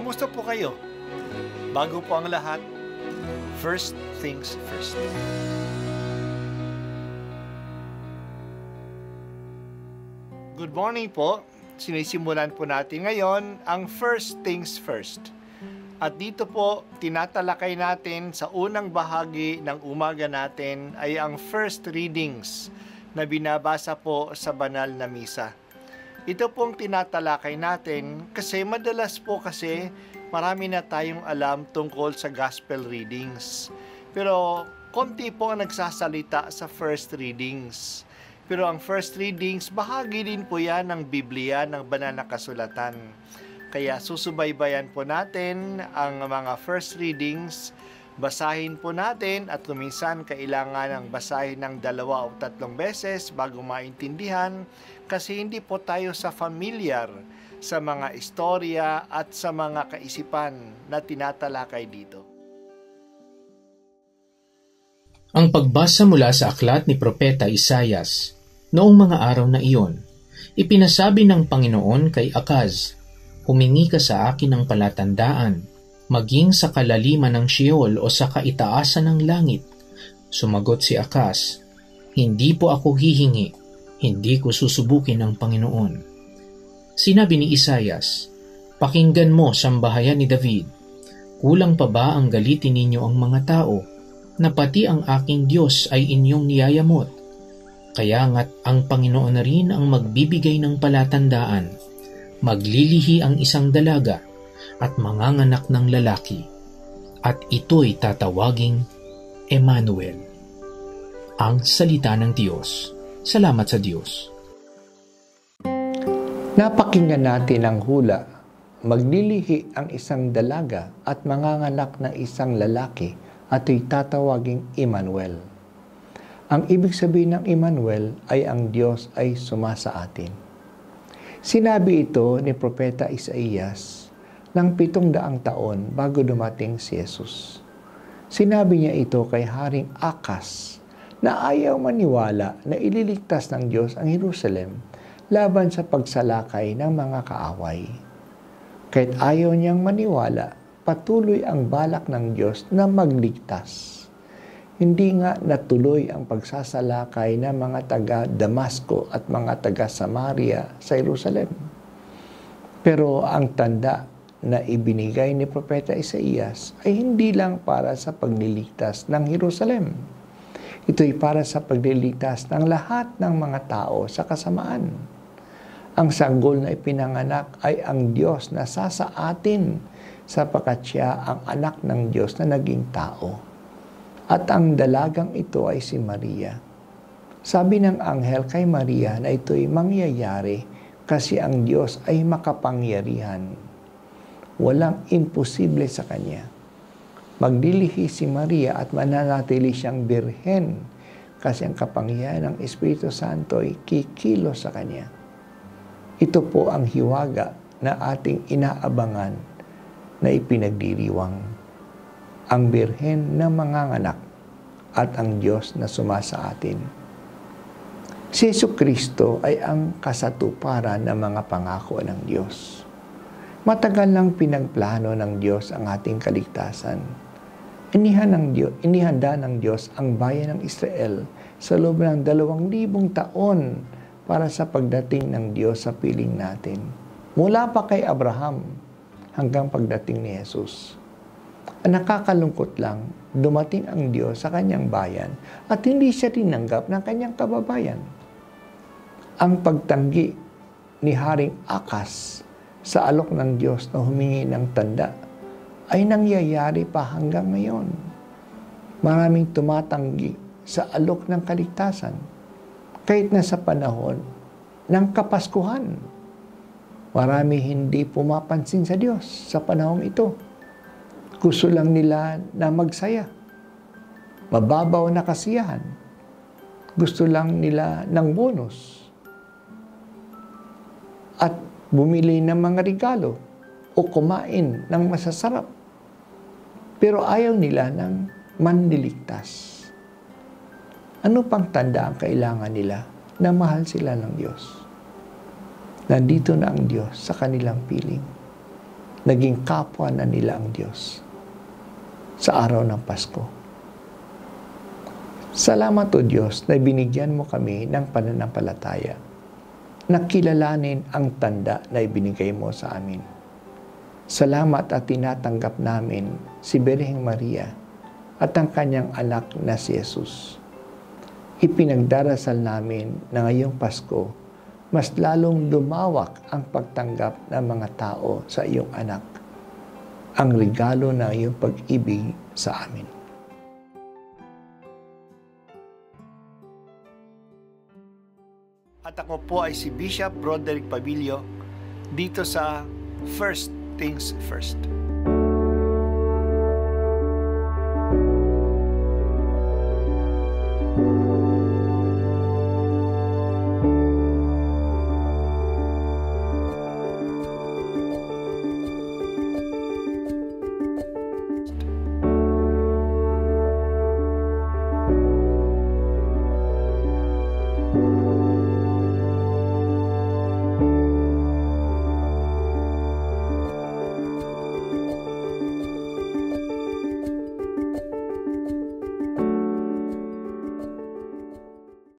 Kumusta po kayo? Bago po ang lahat, first things first. Good morning po. Sinisimulan po natin ngayon ang first things first. At dito po, tinatalakay natin sa unang bahagi ng umaga natin ay ang first readings na binabasa po sa banal na misa. Ito pong tinatalakay natin kasi madalas po kasi marami na tayong alam tungkol sa gospel readings. Pero konti po ang nagsasalita sa first readings. Pero ang first readings, bahagi din po yan ng Biblia, ng banal na kasulatan. Kaya susubaybayan po natin ang mga first readings, basahin po natin at kuminsan kailangan ng basahin ng 2 o 3 beses bago maintindihan kasi hindi po tayo familiar sa mga istorya at sa mga kaisipan na tinatalakay dito. Ang pagbasa mula sa aklat ni Propeta Isaias noong mga araw na iyon, ipinasabi ng Panginoon kay Akaz, "Humingi ka sa akin ng palatandaan, maging sa kalaliman ng Sheol o sa kaitaasan ng langit." Sumagot si Akaz, "Hindi po ako hihingi, hindi ko susubukin ng Panginoon." Sinabi ni Isaias, "Pakinggan mo, sambahayan ni David, kulang pa ba ang galitin ninyo ang mga tao, na pati ang aking Diyos ay inyong niyayamot? Kaya nga't ang Panginoon na rin ang magbibigay ng palatandaan. Maglilihi ang isang dalaga at manganganak ng lalaki, at ito'y tatawaging Emmanuel." Ang salita ng Diyos. Salamat sa Diyos. Napakinggan natin ang hula. Maglilihi ang isang dalaga at manganganak ng isang lalaki at ito'y tatawaging Emmanuel. Ang ibig sabihin ng Emmanuel ay ang Diyos ay sumasa atin. Sinabi ito ni Propeta Isaias ng 700 taon bago dumating si Jesus. Sinabi niya ito kay Haring Akas na ayaw maniwala na ililigtas ng Diyos ang Jerusalem laban sa pagsalakay ng mga kaaway. Kahit ayaw niyang maniwala, patuloy ang balak ng Diyos na magligtas. Hindi nga natuloy ang pagsasalakay ng mga taga Damasco at mga taga Samaria sa Jerusalem. Pero ang tanda na ibinigay ni Propeta Isaias ay hindi lang para sa pagliligtas ng Jerusalem. Ito'y para sa pagliligtas ng lahat ng mga tao sa kasamaan. Ang sanggol na ipinanganak ay ang Diyos na sasa atin sapagkat siya ang anak ng Diyos na naging tao. At ang dalagang ito ay si Maria. Sabi ng anghel kay Maria na ito'y mangyayari kasi ang Diyos ay makapangyarihan. Walang imposible sa Kanya. Maglilihi si Maria at mananatili siyang birhen kasi ang kapangyarihan ng Espiritu Santo ay kikilos sa Kanya. Ito po ang hiwaga na ating inaabangan na ipinagdiriwang. Ang birhen na manganganak at ang Diyos na sumasa atin. Si Jesucristo ay ang kasatuparan ng mga pangako ng Diyos. Matagal nang pinagplano ng Diyos ang ating kaligtasan. Inihanda ng Diyos ang bayan ng Israel sa loob ng 2,000 taon para sa pagdating ng Diyos sa piling natin. Mula pa kay Abraham hanggang pagdating ni Jesus. Ang nakakalungkot lang, dumating ang Diyos sa kanyang bayan at hindi siya tinanggap ng kanyang kababayan. Ang pagtanggi ni Haring Akas sa alok ng Diyos na humingi ng tanda ay nangyayari pa hanggang ngayon. Maraming tumatanggi sa alok ng kaligtasan kahit na sa panahon ng Kapaskuhan. Marami hindi pumapansin sa Diyos sa panahong ito. Gusto lang nila na magsaya. Mababaw na kasiyahan. Gusto lang nila ng bonus. At bumili ng mga regalo o kumain ng masasarap. Pero ayaw nila ng manliligtas. Ano pang tanda ang kailangan nila na mahal sila ng Diyos? Nandito na ang Diyos sa kanilang piling. naging kapwa na nila ang Diyos sa araw ng Pasko. Salamat o Diyos na binigyan mo kami ng pananampalataya na kilalanin ang tanda na ibinigay mo sa amin. Salamat at tinatanggap namin si Birheng Maria at ang kanyang anak na si Jesus. Ipinagdarasal namin na ngayong Pasko, mas lalong lumawak ang pagtanggap ng mga tao sa iyong anak, ang regalo ng iyong pag-ibig sa amin. At ako po ay si Bishop Broderick Pabilio dito sa First Things First.